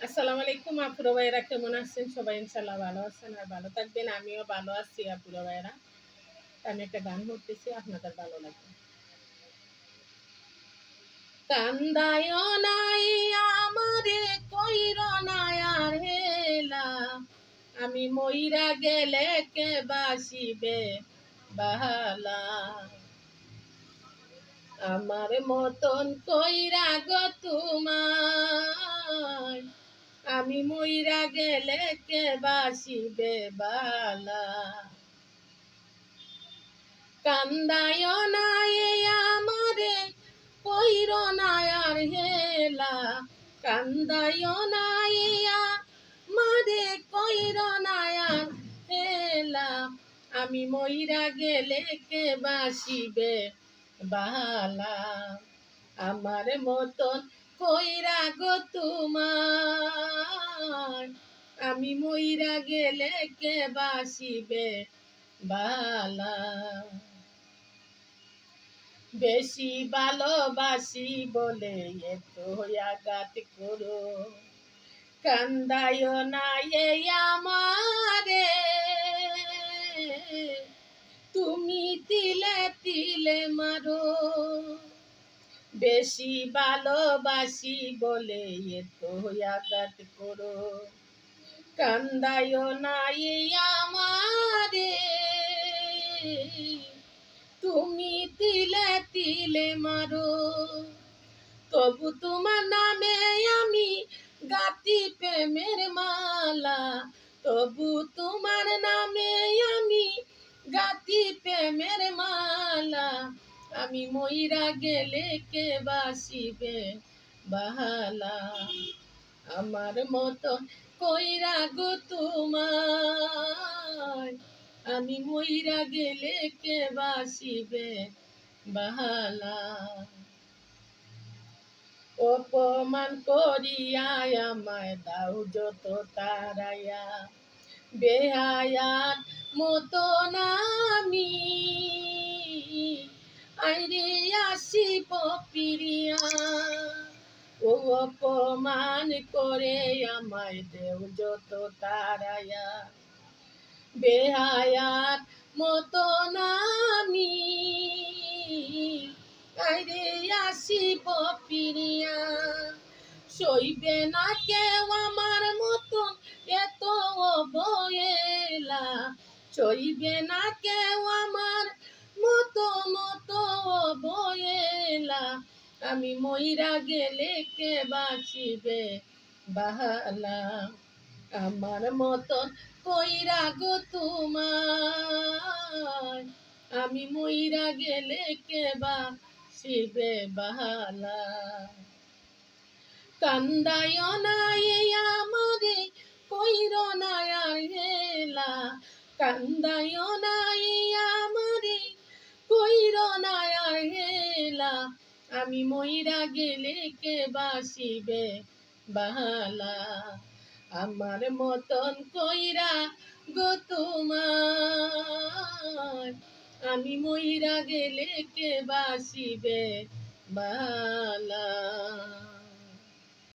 আসসালামু আলাইকুম আপুরা ভাইয়েরা, কেমন আছেন সবাই? ইনশাল্লাহ ভালো আছেন আর ভালো থাকবেন। আমিও ভালো আছি আপুরা ভাইয়েরা। আমি একটা গান করতেছি, আপনাদের ভালো লাগবে। কান্দায় নাই আমারে কইর নাই আর হেলা, আমি মইরা গেলে কে বাসিবে বাহালা। আমার মতন কইরা গো তোমার, আমি মইরা গেলে কে বাসিবে বালা। কান্দায় নাই আমারে কইর নাই আর হেলা, কান্দায় নাই আমারে কইর নাই আর হেলা, আমি মইরা গেলে কে বাসিবে বালা। আমার মতন কইরা গো তোমার, আমি মইরা গেলে কে বাসিবে বালা। বেশি ভালোবাসি বলে এত আঘাত করো, কান্দায় না আমারে, তুমি তিলে তিলে মারো। বেশি ভালোবাসি বলে এত আঘাত করো, কান্দায় নাই আমারে, তুমি তিলে তিলে মারো। তবু তোমার নামে আমি গাতি প্রেমের মালা, তবু তোমার নামে আমি গাতি প্রেমের মালা, আমি মইরা গেলে কে বাসিবে বাহালা। আমার মতো কইরা গো তোমার, আমি মইরা গেলে কে বাসিবে বাহালা। অপমান করিয়া আমায় দাও যত তারাইয়া, বেহায়ার মতো আমি আইরে আসিব ফিরিয়া। ও অপমান করে আমায় দেও যত তারাইয়া, বেহায়ার মতো আমি আইরে আসিব ফিরিয়া। সইবে না কেউ আমার মতন এত অবহেলা, সইবে না কেউ আমার মতো অবহেলা, আমি মইরা গেলে কে বাসিবে বাহালা। আমার মতন কইরা গো তোমার, আমি মইরা গেলে কে বাসিবে বাহালা। কান্দায় নাই আমারে কইর নাই আর হেলা, কান্দায় নাই আমারে কইর নাই আর হেলা, আমি মইরা গেলে কে বাসিবে বাহালা। আমার মতন কইরা গো তোমার, আমি মইরা গেলে কে বাসিবে বালা।